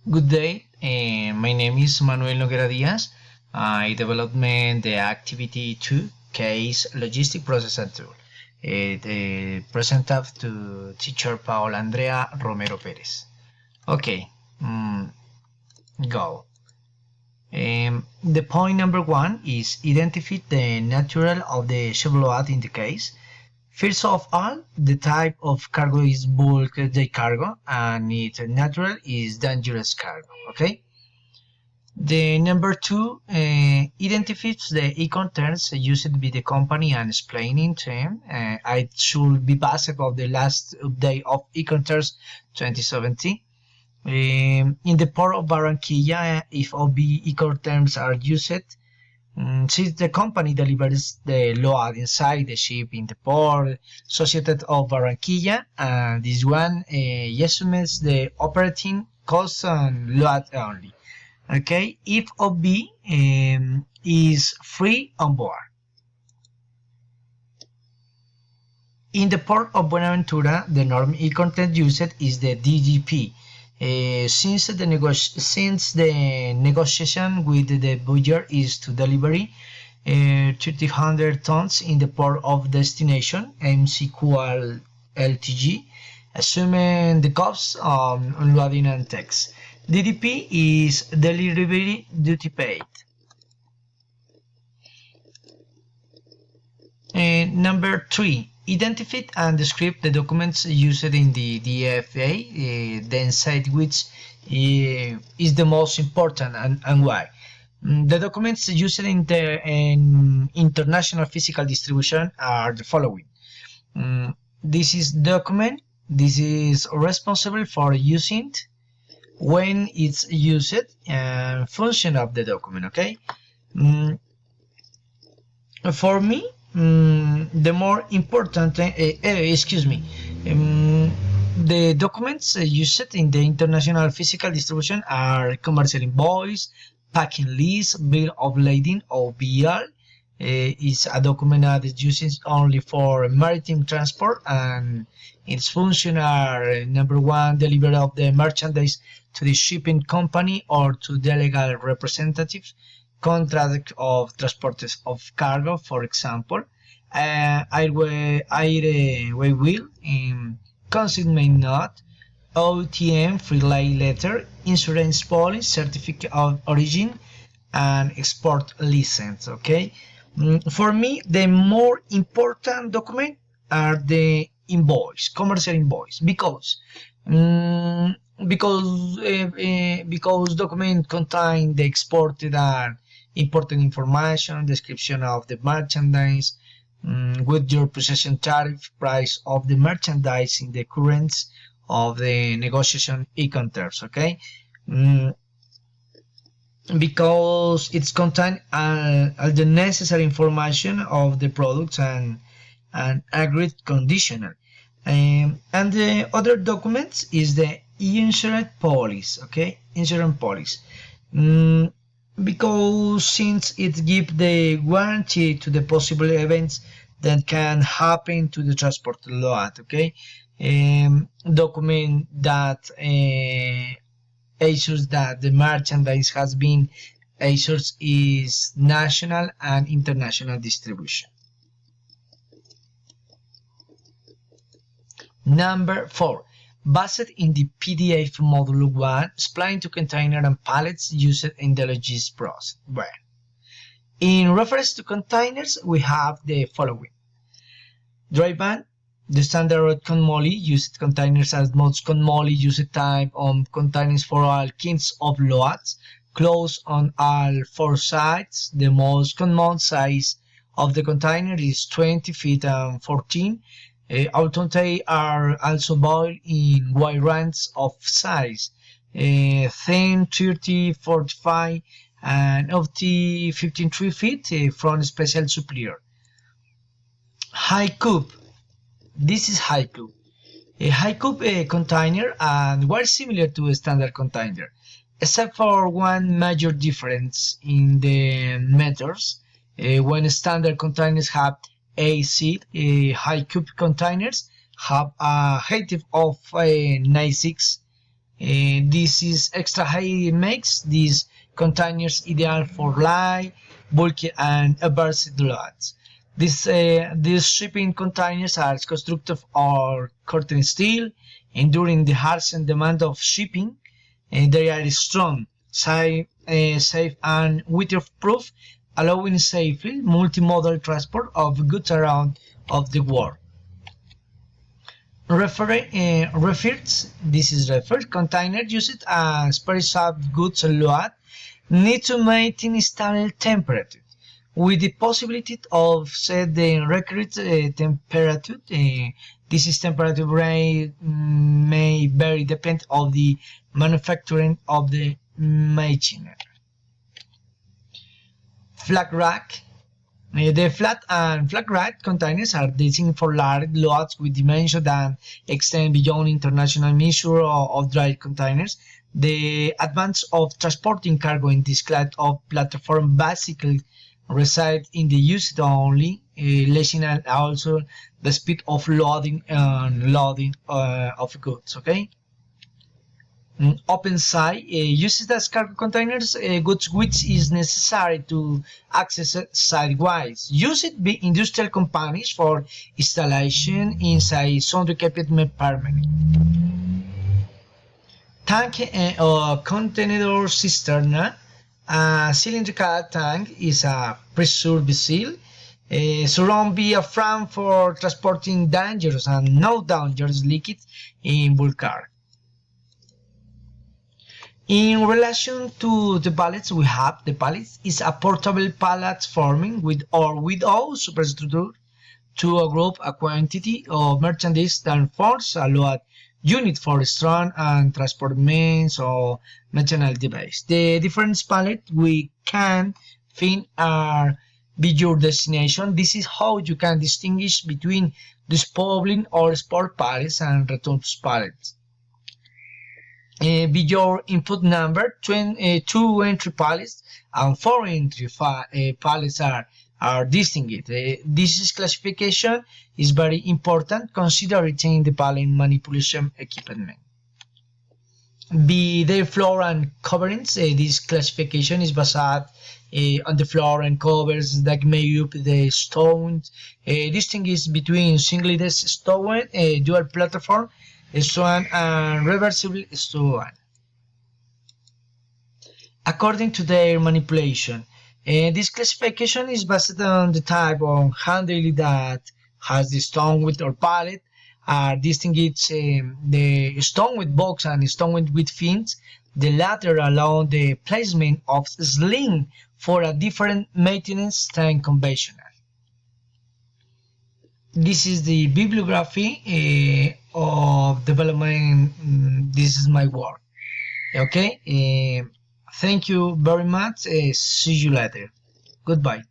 Good day, my name is Manuel Noguera Diaz. I development the activity 2 case logistic process and tool. It presented to teacher Paola Andrea Romero Perez. Okay, go. The point number one is identify the natural of the chevrolet in the case. First of all, the type of cargo is bulk day cargo and its natural is dangerous cargo. Okay. The number two identifies the econ terms used by the company and explaining them. It should be based on the last update of econ terms 2017. In the port of Barranquilla, if OB econ terms are used, since the company delivers the load inside the ship in the port associated of Barranquilla, this one estimates the operating costs and load only. Okay, if OB is free on board. In the port of Buenaventura, the norm e-content used is the DGP. Since the negotiation with the buyer is to delivery 300 tons in the port of destination MCQL LTG, assuming the costs on unloading and tax. DDP is delivery duty paid. Number 3. Identify and describe the documents used in the DFA, the inside which is the most important and why. The documents used in international physical distribution are the following. This is document. This is responsible for using it, when it's used, and function of the document. Okay. For me, the more important, the documents used in the international physical distribution are commercial invoice, packing list, bill of lading or BL. Is a document that is used only for maritime transport, and its function are number one, delivery of the merchandise to the shipping company or to the legal representative, contract of transport of cargo, for example, airway wheel, consignment note, OTM, free line letter, insurance policy, certificate of origin, and export license. Okay. For me, the more important document are the invoice, commercial invoice, because document contain the exported and imported information, description of the merchandise, with your possession tariff, price of the merchandise in the currents of the negotiation econ terms. Okay. Because it's contain all the necessary information of the products and agreed conditional. And the other documents is the insurance policy. Okay, insurance policy. Because since it gives the guarantee to the possible events that can happen to the transport load. Okay, document that assures that the merchandise has been assures is national and international distribution. Number 4. Based in the PDF module 1, explain to container and pallets used in the logistics process. Well, in reference to containers, we have the following. Dry van, the standard CONMOLI used containers as most CONMOLI used type on containers for all kinds of loads, closed on all 4 sides. The most common size of the container is 20 feet and 14. Autontay are also boiled in wide range of size, 10, 30, 45, and up to 53 feet from special supplier. High cube. This is high cube. A high cube container and were similar to a standard container, except for one major difference in the methods. When standard containers have AC, high cube containers have a height of 96 This is extra high makes these containers ideal for light, bulky and versatile loads. These shipping containers are constructed of curtain steel, enduring the harsh and demand of shipping. They are strong, safe and weatherproof, allowing safely multimodal transport of goods around of the world. Referred container used as perishable goods load need to maintain stable temperature with the possibility of set the required temperature. This is temperature range may vary depending on the manufacturing of the machinery. Flat rack. The flat and flat rack containers are designed for large loads with dimensions that extend beyond international measure of dry containers. The advance of transporting cargo in this class of platform basically resides in the use only, lessening and also the speed of loading and loading of goods. Okay. Open side uses as cargo containers goods which is necessary to access it sidewise. Used by industrial companies for installation inside sundry equipment permanent. Tank or container cisterna. A cylindrical tank is a pressure vessel surrounded by a frame for transporting dangerous and not dangerous liquids in bulk cargo. In relation to the pallets, we have the pallet is a portable pallet forming with or without superstructure to group a quantity of merchandise that forms a load unit for strong and transport means or mechanical device. The different pallets we can find are be your destination. This is how you can distinguish between disposable or sport pallets and return pallets. Be your input number, 2 entry pallets and 4 entry pallets are distinguished. This classification is very important considering the pallet manipulation equipment. Be the floor and coverings. This classification is based on the floor and covers that make up the stones. Distinguish between single stone, dual platform, stone and reversible stone. According to their manipulation, this classification is based on the type of handle that has the stone width or pallet, distinguish the stone with box and stone with fins, the latter allow the placement of sling for a different maintenance than conventional. This is the bibliography of development. This is my work. Okay. Thank you very much. See you later. Goodbye.